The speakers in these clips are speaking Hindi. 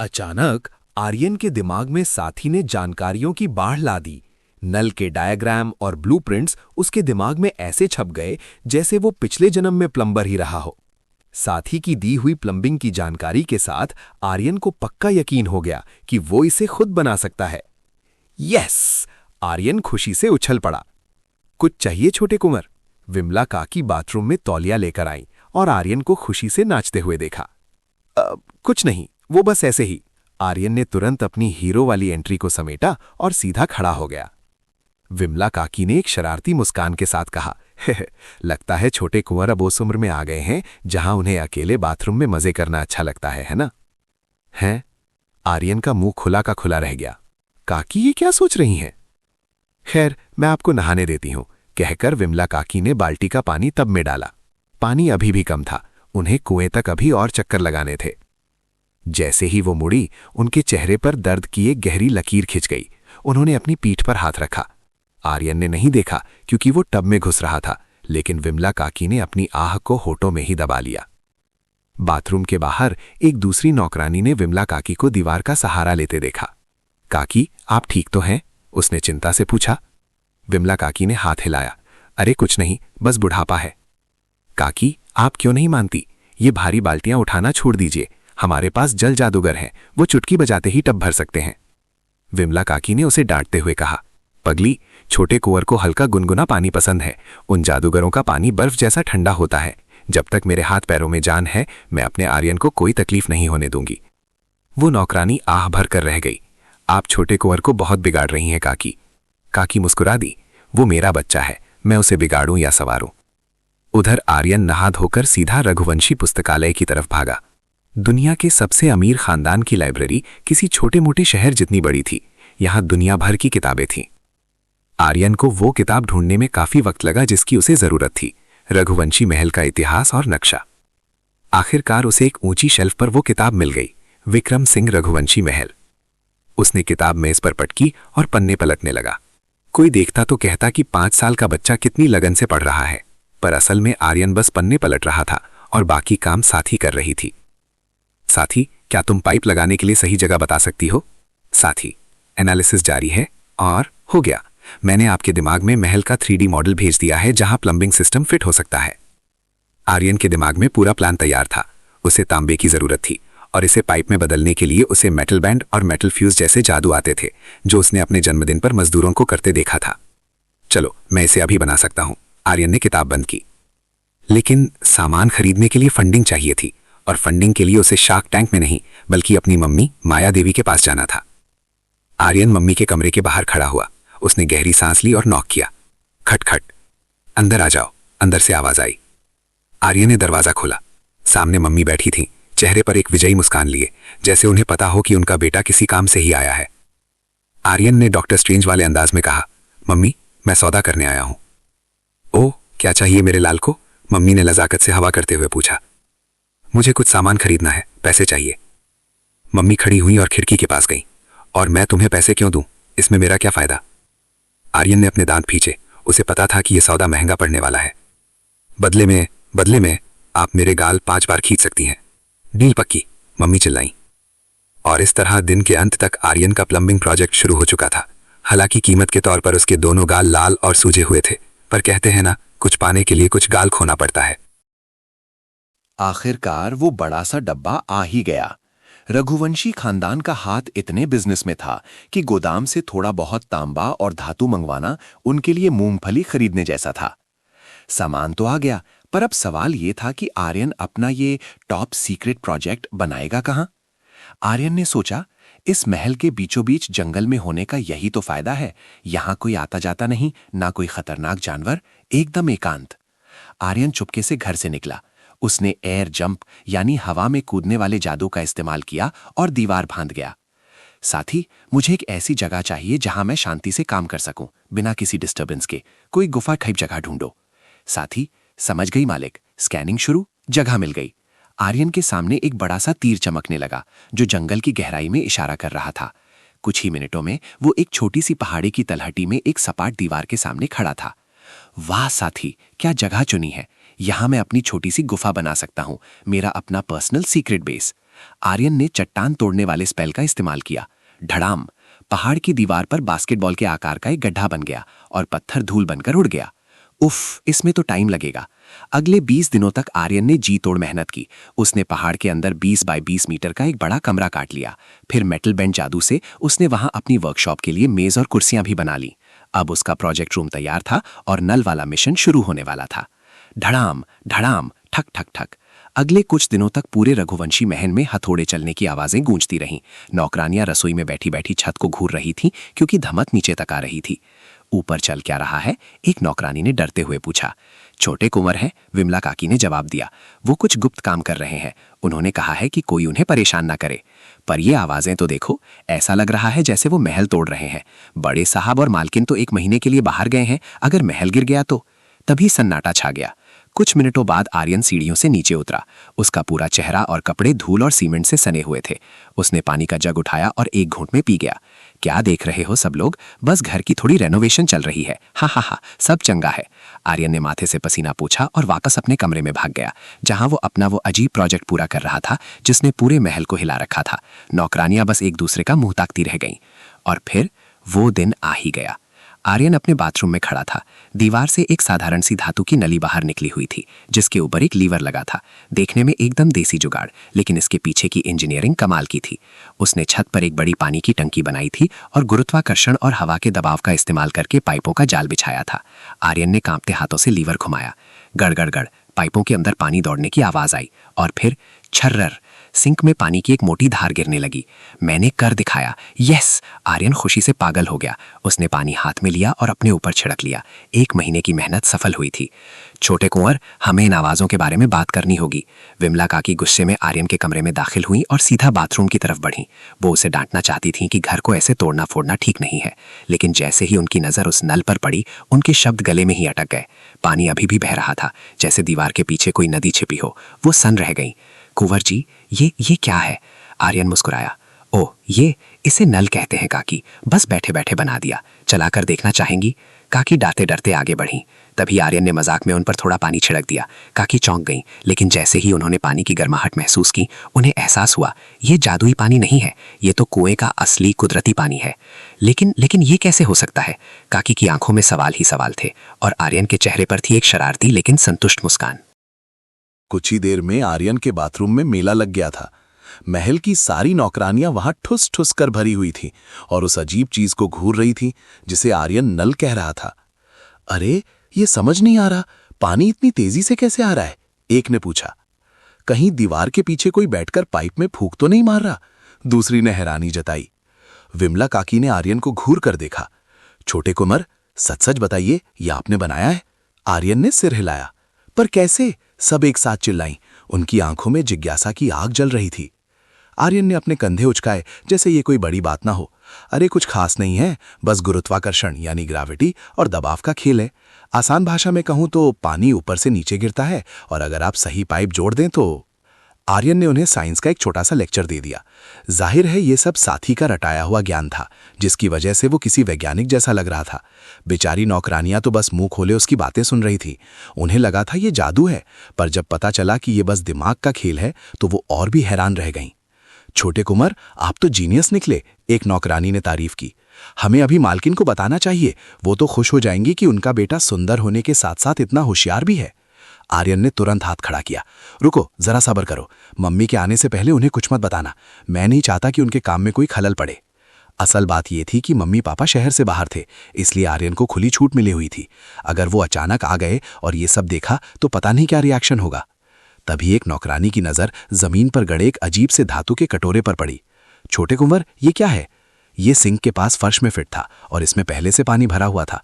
अचानक आर्यन के दिमाग में साथी ने जानकारियों की बाढ़ ला दी। नल के डायग्राम और ब्लूप्रिंट्स उसके दिमाग में ऐसे छप गए जैसे वो पिछले जन्म में प्लम्बर ही रहा हो। साथी की दी हुई प्लम्बिंग की जानकारी के साथ आर्यन को पक्का यकीन हो गया कि वो इसे खुद बना सकता है। यस! आर्यन खुशी से उछल पड़ा। कुछ चाहिए छोटे कुंवर? विमला काकी बाथरूम में तौलिया लेकर आई और आर्यन को खुशी से नाचते हुए देखा। कुछ नहीं, वो बस ऐसे ही। आर्यन ने तुरंत अपनी हीरो वाली एंट्री को समेटा और सीधा खड़ा हो गया। विमला काकी ने एक शरारती मुस्कान के साथ कहा, लगता है छोटे कुंवर अब उस उम्र में आ गए हैं जहां उन्हें अकेले बाथरूम में मजे करना अच्छा लगता है ना? हैं? आर्यन का मुंह खुला का खुला रह गया। काकी ये क्या सोच रही हैं? खैर, मैं आपको नहाने देती हूं, कहकर विमला काकी ने बाल्टी का पानी टब में डाला। पानी अभी भी कम था, उन्हें कुएं तक अभी और चक्कर लगाने थे। जैसे ही वो मुड़ी, उनके चेहरे पर दर्द की एक गहरी लकीर खिंच गई। उन्होंने अपनी पीठ पर हाथ रखा। आर्यन ने नहीं देखा क्योंकि वो टब में घुस रहा था, लेकिन विमला काकी ने अपनी आह को होठों में ही दबा लिया। बाथरूम के बाहर एक दूसरी नौकरानी ने विमला काकी को दीवार का सहारा लेते देखा। काकी, आप ठीक तो हैं? उसने चिंता से पूछा। विमला काकी ने हाथ हिलाया। अरे कुछ नहीं, बस बुढ़ापा है। काकी, आप क्यों नहीं मानती? ये भारी बाल्टियां उठाना छोड़ दीजिए, हमारे पास जल जादूगर हैं, वो चुटकी बजाते ही टब भर सकते हैं। विमला काकी ने उसे डांटते हुए कहा, पगली, छोटे कुंवर को हल्का गुनगुना पानी पसंद है। उन जादूगरों का पानी बर्फ जैसा ठंडा होता है। जब तक मेरे हाथ पैरों में जान है, मैं अपने आर्यन को कोई तकलीफ नहीं होने दूंगी। वो नौकरानी आह भर कर रह गई। आप छोटे कुंवर को बहुत बिगाड़ रही हैं काकी। काकी मुस्कुरा दी। वो मेरा बच्चा है, मैं उसे बिगाड़ूं या संवारूं? उधर आर्यन नहा धोकर सीधा रघुवंशी पुस्तकालय की तरफ भागा। दुनिया के सबसे अमीर खानदान की लाइब्रेरी किसी छोटे मोटे शहर जितनी बड़ी थी। यहां दुनिया भर की किताबें थीं। आर्यन को वो किताब ढूंढने में काफी वक्त लगा जिसकी उसे जरूरत थी, रघुवंशी महल का इतिहास और नक्शा। आखिरकार उसे एक ऊंची शेल्फ पर वो किताब मिल गई, विक्रम सिंह रघुवंशी महल। उसने किताब मेज पर पटकी और पन्ने पलटने लगा। कोई देखता तो कहता कि 5 साल का बच्चा कितनी लगन से पढ़ रहा है, पर असल में आर्यन बस पन्ने पलट रहा था और बाकी काम साथी कर रही थी। साथी, क्या तुम पाइप लगाने के लिए सही जगह बता सकती हो? साथी, एनालिसिस जारी है और हो गया। मैंने आपके दिमाग में महल का 3D मॉडल भेज दिया है जहां प्लम्बिंग सिस्टम फिट हो सकता है। आर्यन के दिमाग में पूरा प्लान तैयार था। उसे तांबे की जरूरत थी और इसे पाइप में बदलने के लिए उसे मेटल बैंड और मेटल फ्यूज जैसे जादू आते थे जो उसने अपने जन्मदिन पर मजदूरों को करते देखा था। चलो, मैं इसे अभी बना सकता हूं। आर्यन ने किताब बंद की। लेकिन सामान खरीदने के लिए फंडिंग चाहिए थी और फंडिंग के लिए उसे शार्क टैंक में नहीं बल्कि अपनी मम्मी माया देवी के पास जाना था। आर्यन मम्मी के कमरे के बाहर खड़ा हुआ। उसने गहरी सांस ली और नॉक किया। खटखट। अंदर आ जाओ, अंदर से आवाज आई। आर्यन ने दरवाजा खोला। सामने मम्मी बैठी थीं, चेहरे पर एक विजयी मुस्कान लिए, जैसे उन्हें पता हो कि उनका बेटा किसी काम से ही आया है। आर्यन ने डॉक्टर स्ट्रेंज वाले अंदाज में कहा, मम्मी, मैं सौदा करने आया हूं। ओह, क्या चाहिए मेरे लाल को? मम्मी ने नजाकत से हवा करते हुए पूछा। मुझे कुछ सामान खरीदना है, पैसे चाहिए। मम्मी खड़ी हुई और खिड़की के पास गई। और मैं तुम्हें पैसे क्यों दूं? इसमें मेरा क्या फायदा? आर्यन ने अपने दांत खींचे। उसे पता था कि यह सौदा महंगा पड़ने वाला है। बदले में आप मेरे गाल 5 बार खींच सकती हैं। डील पक्की, मम्मी चिल्लाई। और इस तरह दिन के अंत तक आर्यन का प्लम्बिंग प्रोजेक्ट शुरू हो चुका था। हालांकि कीमत के तौर पर उसके दोनों गाल लाल और सूजे हुए थे, पर कहते हैं ना, कुछ पाने के लिए कुछ गाल खोना पड़ता है। आखिरकार वो बड़ा सा डब्बा आ ही गया। रघुवंशी खानदान का हाथ इतने बिजनेस में था कि गोदाम से थोड़ा बहुत तांबा और धातु मंगवाना उनके लिए मूंगफली खरीदने जैसा था। सामान तो आ गया, पर अब सवाल ये था कि आर्यन अपना ये टॉप सीक्रेट प्रोजेक्ट बनाएगा कहां? आर्यन ने सोचा, इस महल के बीचों बीच जंगल में होने का यही तो फायदा है। यहां कोई आता जाता नहीं, ना कोई खतरनाक जानवर, एकदम एकांत। आर्यन चुपके से घर से निकला। उसने एयर जंप यानी हवा में कूदने वाले जादू का इस्तेमाल किया और दीवार फांद गया। साथी, मुझे एक ऐसी जगह चाहिए जहां मैं शांति से काम कर सकूं, बिना किसी डिस्टरबेंस के। कोई गुफा टाइप जगह ढूंढो। साथी, समझ गई मालिक। स्कैनिंग शुरू। जगह मिल गई। आर्यन के सामने एक बड़ा सा तीर चमकने लगा जो जंगल की गहराई में इशारा कर रहा था। कुछ ही मिनटों में वो एक छोटी सी पहाड़ी की तलहटी में एक सपाट दीवार के सामने खड़ा था। वाह साथी, क्या जगह चुनी है। यहां मैं अपनी छोटी सी गुफा बना सकता हूं, मेरा अपना पर्सनल सीक्रेट बेस। आर्यन ने चट्टान तोड़ने वाले स्पेल का इस्तेमाल किया। धड़ाम! पहाड़ की दीवार पर बास्केटबॉल के आकार का एक गड्ढा बन गया और पत्थर धूल बनकर उड़ गया। उफ, इसमें तो टाइम लगेगा। अगले 20 दिनों तक आर्यन ने जी तोड़ मेहनत की। उसने पहाड़ के अंदर 20 बाय 20 मीटर का एक बड़ा कमरा काट लिया। फिर मेटल बेंड जादू से उसने वहां अपनी वर्कशॉप के लिए मेज और कुर्सियां भी बना ली। अब उसका प्रोजेक्ट रूम तैयार था और नल वाला मिशन शुरू होने वाला था। धड़ाम धड़ाम, ठक ठक ठक। अगले कुछ दिनों तक पूरे रघुवंशी महल में हथौड़े चलने की आवाजें गूंजती रहीं। नौकरानियां रसोई में बैठी बैठी छत को घूर रही थीं क्योंकि धमक नीचे तक आ रही थी। ऊपर चल क्या रहा है? एक नौकरानी ने डरते हुए पूछा। छोटे कुंवर हैं, विमला काकी ने जवाब दिया। वो कुछ गुप्त काम कर रहे हैं। उन्होंने कहा है कि कोई उन्हें परेशान ना करे। पर ये आवाजें तो देखो, ऐसा लग रहा है जैसे वो महल तोड़ रहे हैं। बड़े साहब और मालकिन तो 1 महीने के लिए बाहर गए हैं, अगर महल गिर गया तो। तभी सन्नाटा छा गया। कुछ मिनटों बाद आर्यन सीढ़ियों से नीचे उतरा। उसका पूरा चेहरा और कपड़े धूल और सीमेंट से सने हुए थे। उसने पानी का जग उठाया और एक घूंट में पी गया। क्या देख रहे हो सब लोग? बस घर की थोड़ी रेनोवेशन चल रही है। हा हा हा, सब चंगा है। आर्यन ने माथे से पसीना पोंछा और वापस अपने कमरे में भाग गया, जहां वो अपना वो अजीब प्रोजेक्ट पूरा कर रहा था जिसने पूरे महल को हिला रखा था। नौकरानियां बस एक दूसरे का मुंह ताकती रह गईं। और फिर वो दिन आ ही गया। आर्यन अपने बाथरूम में खड़ा था। दीवार से एक साधारण सी धातु की नली बाहर निकली हुई थी, जिसके ऊपर एक लीवर लगा था। देखने में एकदम देसी जुगाड़, लेकिन इसके पीछे की इंजीनियरिंग कमाल की थी। उसने छत पर एक बड़ी पानी की टंकी बनाई थी और गुरुत्वाकर्षण और हवा के दबाव का इस्तेमाल करके पाइपों का जाल बिछाया था। आर्यन ने कांपते हाथों से लीवर घुमाया। गड़ गड़ गड़, पाइपों के अंदर पानी दौड़ने की आवाज आई और फिर छर्रर, सिंक में पानी की एक मोटी धार गिरने लगी। मैंने कर दिखाया। यस! आर्यन खुशी से पागल हो गया। उसने पानी हाथ में लिया और अपने ऊपर छिड़क लिया। 1 महीने की मेहनत सफल हुई थी। छोटे कुंवर, हमें इन आवाजों के बारे में बात करनी होगी। विमला काकी गुस्से में आर्यन के कमरे में दाखिल हुई और सीधा बाथरूम की तरफ बढ़ी। वो उसे डांटना चाहती थी कि घर को ऐसे तोड़ना फोड़ना ठीक नहीं है, लेकिन जैसे ही उनकी नजर उस नल पर पड़ी, उनके शब्द गले में ही अटक गए। पानी अभी भी बह रहा था, जैसे दीवार के पीछे कोई नदी छिपी हो। वो सन रह गई। कुंवर जी, ये क्या है? आर्यन मुस्कुराया। ओह, इसे नल कहते हैं काकी। बस बैठे बैठे बना दिया। चलाकर देखना चाहेंगी? काकी डांटे डरते आगे बढ़ी। तभी आर्यन ने मजाक में उन पर थोड़ा पानी छिड़क दिया। काकी चौंक गईं, लेकिन जैसे ही उन्होंने पानी की गर्माहट महसूस की, उन्हें एहसास हुआ ये जादुई पानी नहीं है, ये तो कुएं का असली कुदरती पानी है। लेकिन ये कैसे हो सकता है? काकी की आंखों में सवाल ही सवाल थे और आर्यन के चेहरे पर थी एक शरारती लेकिन संतुष्ट मुस्कान। कुछ ही देर में आर्यन के बाथरूम में मेला लग गया था। महल की सारी नौकरानियां वहां ठुस ठुस कर भरी हुई थीं और उस अजीब चीज को घूर रही थीं जिसे आर्यन नल कह रहा था। अरे, ये समझ नहीं आ रहा, पानी इतनी तेजी से कैसे आ रहा है? एक ने पूछा। कहीं दीवार के पीछे कोई बैठकर पाइप में फूंक तो नहीं मार रहा? दूसरी ने हैरानी जताई। विमला काकी ने आर्यन को घूर कर देखा। छोटे कुंवर, सच सच बताइए, ये आपने बनाया है? आर्यन ने सिर हिलाया। पर कैसे? सब एक साथ चिल्लाईं। उनकी आंखों में जिज्ञासा की आग जल रही थी। आर्यन ने अपने कंधे उचकाए जैसे ये कोई बड़ी बात ना हो। अरे, कुछ खास नहीं है, बस गुरुत्वाकर्षण यानी ग्रेविटी और दबाव का खेल है। आसान भाषा में कहूं तो पानी ऊपर से नीचे गिरता है और अगर आप सही पाइप जोड़ दें तो। आर्यन ने उन्हें साइंस का एक छोटा सा लेक्चर दे दिया। जाहिर है ये सब साथी का रटाया हुआ ज्ञान था, जिसकी वजह से वो किसी वैज्ञानिक जैसा लग रहा था। बेचारी नौकरानियां तो बस मुंह खोले उसकी बातें सुन रही थी। उन्हें लगा था ये जादू है, पर जब पता चला कि ये बस दिमाग का खेल है तो वो और भी हैरान रह गईं। छोटे कुंवर, आप तो जीनियस निकले, एक नौकरानी ने तारीफ की। हमें अभी मालकिन को बताना चाहिए, वो तो खुश हो जाएंगी कि उनका बेटा सुंदर होने के साथ साथ इतना होशियार भी है। आर्यन ने तुरंत हाथ खड़ा किया। रुको, जरा सब्र करो। मम्मी के आने से पहले उन्हें कुछ मत बताना। मैं नहीं चाहता कि उनके काम में कोई खलल पड़े। असल बात यह थी कि मम्मी पापा शहर से बाहर थे, इसलिए आर्यन को खुली छूट मिली हुई थी। अगर वो अचानक आ गए और ये सब देखा तो पता नहीं क्या रिएक्शन होगा। तभी एक नौकरानी की नजर जमीन पर गड़े एक अजीब से धातु के कटोरे पर पड़ी। छोटे कुंवर, ये क्या है? ये सिंक के पास फर्श में फिट था और इसमें पहले से पानी भरा हुआ था।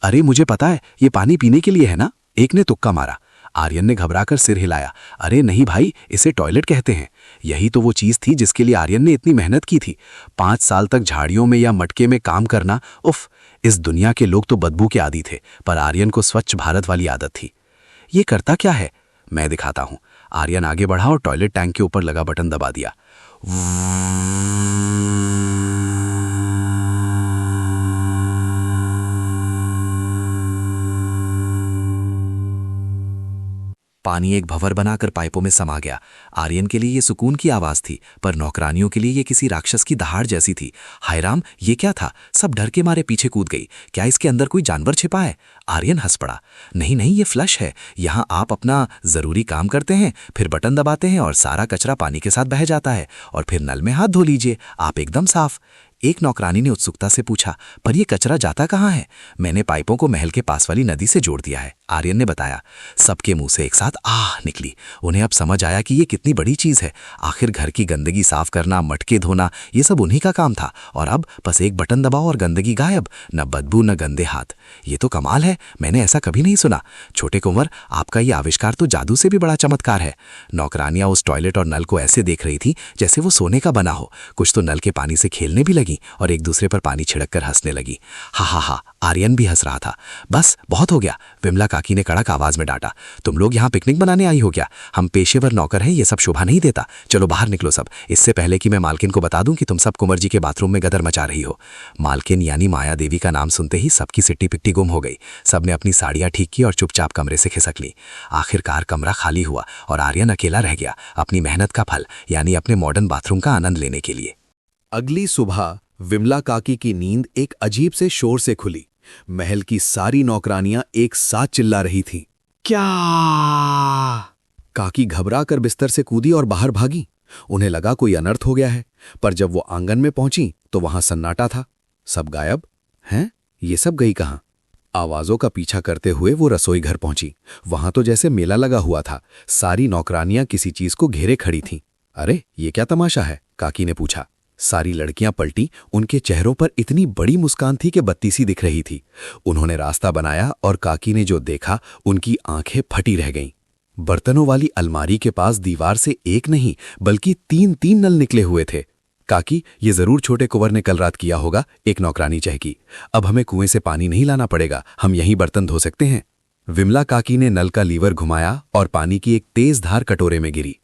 अरे, मुझे पता है, ये पानी पीने के लिए है ना? एक ने तुक्का मारा। आर्यन ने घबराकर सिर हिलाया। अरे नहीं भाई, इसे टॉयलेट कहते हैं। यही तो वो चीज थी जिसके लिए आर्यन ने इतनी मेहनत की थी। 5 साल तक झाड़ियों में या मटके में काम करना। उफ, इस दुनिया के लोग तो बदबू के आदी थे, पर आर्यन को स्वच्छ भारत वाली आदत थी। ये करता क्या है? मैं दिखाता हूं। आर्यन आगे बढ़ा और टॉयलेट टैंक के ऊपर लगा बटन दबा दिया। पानी एक भंवर बनाकर पाइपों में समा गया। आर्यन के लिए ये सुकून की आवाज़ थी, पर नौकरानियों के लिए ये किसी राक्षस की दहाड़ जैसी थी। हाय राम, ये क्या था? सब डर के मारे पीछे कूद गई। क्या इसके अंदर कोई जानवर छिपा है? आर्यन हंस पड़ा। नहीं नहीं, ये फ्लश है। यहाँ आप अपना ज़रूरी काम करते हैं, फिर बटन दबाते हैं और सारा कचरा पानी के साथ बह जाता है, और फिर नल में हाथ धो लीजिए, आप एकदम साफ। एक नौकरानी ने उत्सुकता से पूछा, पर यह कचरा जाता कहाँ है? मैंने पाइपों को महल के पास वाली नदी से जोड़ दिया है, आर्यन ने बताया। सबके मुंह से एक साथ आह निकली। उन्हें अब समझ आया कि ये कितनी बड़ी चीज़ है। आखिर घर की गंदगी साफ करना, मटके धोना, ये सब उन्हीं का काम था, और अब बस एक बटन दबाओ और गंदगी गायब। न बदबू न गंदे हाथ। ये तो कमाल है, मैंने ऐसा कभी नहीं सुना। छोटे कुंवर, आपका ये आविष्कार तो जादू से भी बड़ा चमत्कार है। नौकरानियां उस टॉयलेट और नल को ऐसे देख रही थी जैसे वो सोने का बना हो। कुछ तो नल के पानी से खेलने भी लगी और एक दूसरे पर पानी छिड़क कर हंसने लगी। हा हा हा, आर्यन भी हंस रहा था। बस बहुत हो गया, विमला काकी ने कड़क आवाज में डांटा। तुम लोग यहाँ पिकनिक बनाने आई हो क्या? हम पेशेवर नौकर हैं, ये सब शोभा नहीं देता। चलो बाहर निकलो सब, इससे पहले कि मैं मालकिन को बता दूं कि तुम सब कुंवर जी के बाथरूम में गदर मचा रही हो। मालकिन यानी माया देवी का नाम सुनते ही सबकी सिट्टी पिट्टी गुम हो गई। सबने अपनी साड़ियां ठीक की और चुपचाप कमरे से खिसक ली। आखिरकार कमरा खाली हुआ और आर्यन अकेला रह गया, अपनी मेहनत का फल यानी अपने मॉडर्न बाथरूम का आनंद लेने के लिए। अगली सुबह विमला काकी की नींद एक अजीब से शोर से खुली। महल की सारी नौकरानियां एक साथ चिल्ला रही थीं। क्या? काकी घबरा कर बिस्तर से कूदी और बाहर भागी। उन्हें लगा कोई अनर्थ हो गया है, पर जब वो आंगन में पहुंची तो वहां सन्नाटा था। सब गायब हैं? ये सब गई कहां? आवाजों का पीछा करते हुए वो रसोई घर पहुंची। वहां तो जैसे मेला लगा हुआ था। सारी नौकरानियां किसी चीज को घेरे खड़ी थीं। अरे ये क्या तमाशा है? काकी ने पूछा। सारी लड़कियां पलटी। उनके चेहरों पर इतनी बड़ी मुस्कान थी कि बत्ती सी दिख रही थी। उन्होंने रास्ता बनाया और काकी ने जो देखा, उनकी आंखें फटी रह गईं। बर्तनों वाली अलमारी के पास दीवार से एक नहीं बल्कि 3-3 नल निकले हुए थे। काकी, ये जरूर छोटे कुंवर ने कल रात किया होगा, एक नौकरानी चहकी। अब हमें कुएं से पानी नहीं लाना पड़ेगा, हम यहीं बर्तन धो सकते हैं। विमला काकी ने नल का लीवर घुमाया और पानी की एक तेज धार कटोरे में गिरी।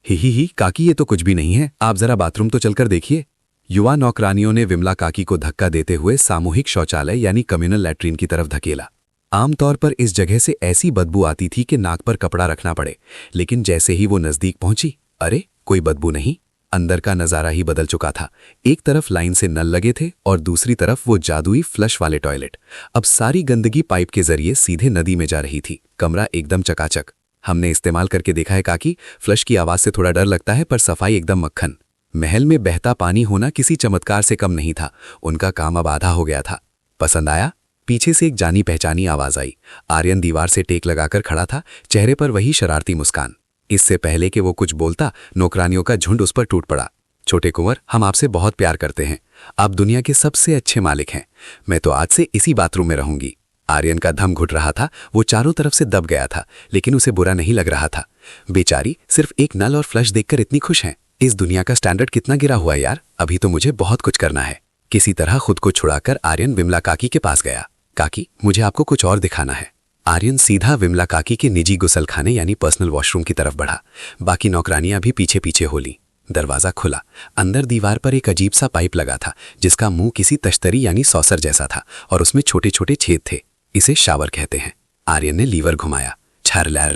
ही काकी, ये तो कुछ भी नहीं है, आप जरा बाथरूम तो चलकर देखिए। युवा नौकरानियों ने विमला काकी को धक्का देते हुए सामूहिक शौचालय यानी कम्युनल लैट्रिन की तरफ धकेला। आमतौर पर इस जगह से ऐसी बदबू आती थी कि नाक पर कपड़ा रखना पड़े, लेकिन जैसे ही वो नजदीक पहुंची, अरे कोई बदबू नहीं। अंदर का नजारा ही बदल चुका था। एक तरफ लाइन से नल लगे थे और दूसरी तरफ वो जादुई फ्लश वाले टॉयलेट। अब सारी गंदगी पाइप के जरिए सीधे नदी में जा रही थी। कमरा एकदम चकाचक। हमने इस्तेमाल करके देखा है काकी, फ्लश की आवाज से थोड़ा डर लगता है, पर सफाई एकदम मक्खन। महल में बहता पानी होना किसी चमत्कार से कम नहीं था। उनका काम अब आधा हो गया था। पसंद आया? पीछे से एक जानी पहचानी आवाज आई। आर्यन दीवार से टेक लगाकर खड़ा था, चेहरे पर वही शरारती मुस्कान। इससे पहले कि वो कुछ बोलता, नौकरानियों का झुंड उस पर टूट पड़ा। छोटे कुंवर, हम आपसे बहुत प्यार करते हैं। आप दुनिया के सबसे अच्छे मालिक हैं। मैं तो आज से इसी बाथरूम में रहूंगी। आर्यन का दम घुट रहा था। वो चारों तरफ से दब गया था, लेकिन उसे बुरा नहीं लग रहा था। बेचारी सिर्फ एक नल और फ्लश देखकर इतनी खुश हैं। इस दुनिया का स्टैंडर्ड कितना गिरा हुआ है यार। अभी तो मुझे बहुत कुछ करना है। किसी तरह खुद को छुड़ाकर आर्यन विमला काकी के पास गया। काकी, मुझे आपको कुछ और दिखाना है। आर्यन सीधा विमला काकी के निजी गुसलखाने यानी पर्सनल वॉशरूम की तरफ बढ़ा। बाकी नौकरानियां भी पीछे पीछे हो ली। दरवाजा खुला। अंदर दीवार पर एक अजीब सा पाइप लगा था, जिसका मुंह किसी तश्तरी यानी सॉसर जैसा था और उसमें छोटे छोटे छेद थे। इसे शावर कहते हैं। आर्यन ने लीवर घुमाया। छरलर।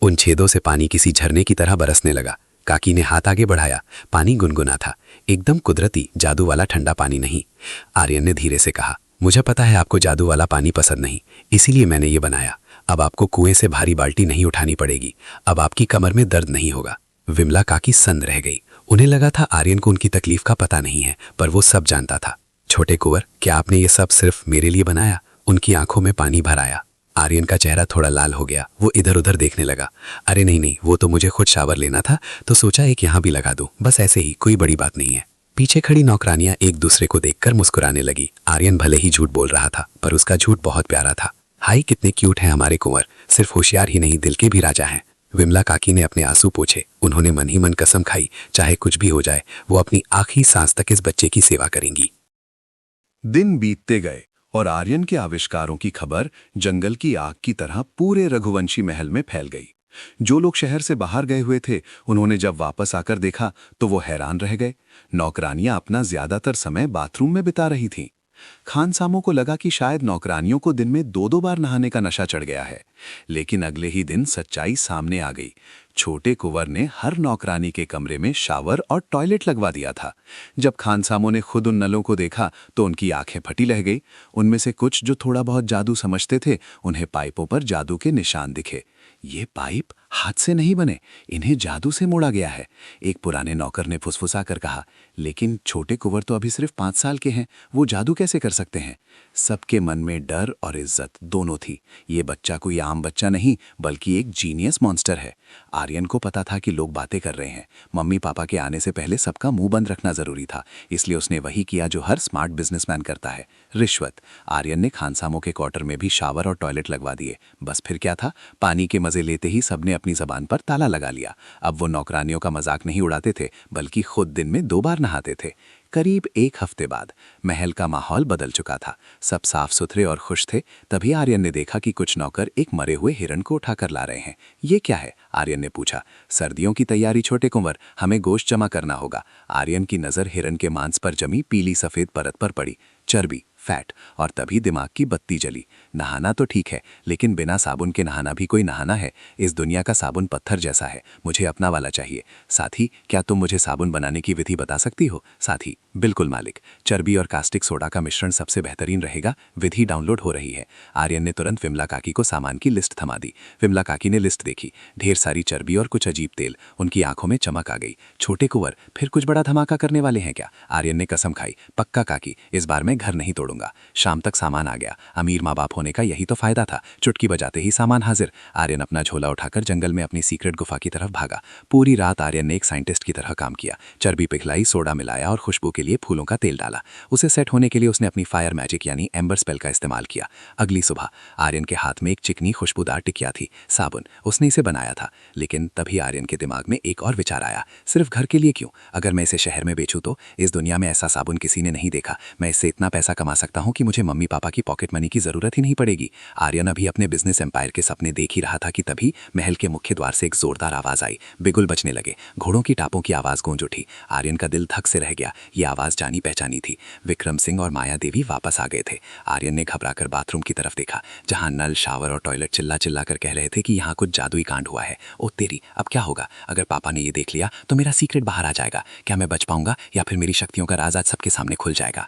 उन छेदों से पानी किसी झरने की तरह बरसने लगा। काकी ने हाथ आगे बढ़ाया। पानी गुनगुना था, एकदम कुदरती, जादू वाला ठंडा पानी नहीं। आर्यन ने धीरे से कहा, मुझे पता है आपको जादू वाला पानी पसंद नहीं, इसीलिए मैंने ये बनाया। अब आपको कुएं से भारी बाल्टी नहीं उठानी पड़ेगी। अब आपकी कमर में दर्द नहीं होगा। विमला काकी सन्न रह गई। उन्हें लगा था आर्यन को उनकी तकलीफ का पता नहीं है, पर वो सब जानता था। छोटे कुंवर, क्या आपने ये सब सिर्फ मेरे लिए बनाया? उनकी आंखों में पानी भर आया। आर्यन का चेहरा थोड़ा लाल हो गया। वो इधर उधर देखने लगा। अरे नहीं, वो तो मुझे खुद शावर लेना था, तो सोचा एक यहाँ भी लगा दूं, बस ऐसे ही, कोई बड़ी बात नहीं है। पीछे खड़ी नौकरानियां एक दूसरे को देखकर मुस्कुराने लगी। आर्यन भले ही झूठ बोल रहा था, पर उसका झूठ बहुत प्यारा था। हाय, कितने क्यूट हैं हमारे कुंवर। सिर्फ होशियार ही नहीं, दिल के भी राजा हैं। विमला काकी ने अपने आंसू पोंछे। उन्होंने मन ही मन कसम खाई, चाहे कुछ भी हो जाए, वो अपनी आखिरी सांस तक इस बच्चे की सेवा करेंगी। दिन बीतते गए और आर्यन के आविष्कारों की खबर जंगल की आग की तरह पूरे रघुवंशी महल में फैल गई। जो लोग शहर से बाहर गए हुए थे, उन्होंने जब वापस आकर देखा तो वो हैरान रह गए। नौकरानियां अपना ज्यादातर समय बाथरूम में बिता रही थीं। खानसामों को लगा कि शायद नौकरानियों को दिन में 2-2 बार नहाने का नशा चढ़ गया है। लेकिन अगले ही दिन सच्चाई सामने आ गई। छोटे कुंवर ने हर नौकरानी के कमरे में शावर और टॉयलेट लगवा दिया था। जब खानसामों ने खुद उन नलों को देखा तो उनकी आंखें फटी रह गई। उनमें से कुछ जो थोड़ा बहुत जादू समझते थे, उन्हें पाइपों पर जादू के निशान दिखे। ये पाइप हाथ से नहीं बने, इन्हें जादू से मोड़ा गया है। एक पुराने नौकर ने फुसफुसा कर कहा, लेकिन छोटे कुंवर तो अभी सिर्फ 5 साल के हैं, वो जादू कैसे कर सकते हैं? सबके मन में डर और इज्जत दोनों थी। ये बच्चा कोई आम बच्चा नहीं, बल्कि एक जीनियस मॉन्स्टर है। आर्यन को पता था कि लोग बातें कर रहे हैं। मम्मी पापा के आने से पहले सबका मुंह बंद रखना जरूरी था, इसलिए उसने वही किया जो हर स्मार्ट बिजनेसमैन करता है, रिश्वत। आर्यन ने खानसामों के क्वार्टर में भी शावर और टॉयलेट लगवा दिए। बस फिर क्या था, पानी के मजे लेते ही सबने अपनी जबान पर ताला लगा लिया। अब वो नौकरानियों का मजाक नहीं उड़ाते थे, बल्कि खुद दिन में 2 बार नहाते थे। करीब 1 हफ्ते बाद महल का माहौल बदल चुका था। सब साफ सुथरे और खुश थे। तभी आर्यन ने देखा कि कुछ नौकर एक मरे हुए हिरण को उठाकर ला रहे हैं। ये क्या है? आर्यन ने पूछा। सर्दियों की तैयारी छोटे कुंवर, हमें गोश्त जमा करना होगा। आर्यन की नजर हिरण के मांस पर जमी पीली सफेद परत पर पड़ी, चर्बी, फैट, और तभी दिमाग की बत्ती जली। नहाना तो ठीक है, लेकिन बिना साबुन के नहाना भी कोई नहाना है? इस दुनिया का साबुन पत्थर जैसा है, मुझे अपना वाला चाहिए। साथी, क्या तुम मुझे साबुन बनाने की विधि बता सकती हो? साथी, बिल्कुल मालिक, चर्बी और कास्टिक सोडा का मिश्रण सबसे बेहतरीन रहेगा। विधि डाउनलोड हो रही है। आर्यन ने तुरंत विमला काकी को सामान की लिस्ट थमा दी। विमला काकी ने लिस्ट देखी, ढेर सारी चर्बी और कुछ अजीब तेल। उनकी आंखों में चमक आ गई। छोटे कुंवर, फिर कुछ बड़ा धमाका करने वाले हैं क्या? आर्यन ने कसम खाई, पक्का काकी, इस बार मैं घर नहीं तोड़ूंगा। शाम तक सामान आ गया। अमीर माँ बाप होने का यही तो फायदा था, चुटकी बजाते ही सामान हाजिर। आर्यन अपना झोला उठाकर जंगल में अपनी सीक्रेट गुफा की तरफ भागा। पूरी रात आर्यन ने एक साइंटिस्ट की तरह काम किया। चर्बी पिघलाई, सोडा मिलाया और खुशबू के लिए फूलों का तेल डाला। उसे सेट होने के लिए उसने अपनी फायर मैजिक यानी एम्बर स्पेल का इस्तेमाल किया। अगली सुबह आर्यन के हाथ में एक चिकनी खुशबूदार टिकिया थी, साबुन। उसने इसे बनाया था। लेकिन तभी आर्यन के दिमाग में एक और विचार आया, सिर्फ घर के लिए क्यों? अगर मैं इसे शहर में बेचूं तो? इस दुनिया में ऐसा साबुन किसी ने नहीं देखा। मैं इससे इतना पैसा कमा सकता हूं कि मुझे मम्मी पापा की पॉकेट मनी की जरूरत ही नहीं पड़ेगी। आर्यन अभी अपने बिजनेस एम्पायर के सपने देख ही रहा था कि तभी महल के मुख्य द्वार से एक जोरदार आवाज आई। बिगुल बजने लगे, घोड़ों की टापों की आवाज गूंज उठी। आर्यन का दिल धक से रह गया। ये आवाज जानी पहचानी थी। विक्रम सिंह और माया देवी वापस आ गए थे। आर्यन ने घबराकर बाथरूम की तरफ देखा, जहां नल, शावर और टॉयलेट चिल्ला चिल्ला कर कह रहे थे कि यहाँ कुछ जादुई कांड हुआ है। ओ तेरी, अब क्या होगा? अगर पापा ने ये देख लिया तो मेरा सीक्रेट बाहर आ जाएगा। क्या मैं बच पाऊंगा या फिर मेरी शक्तियों का राज आज सबके सामने खुल जाएगा?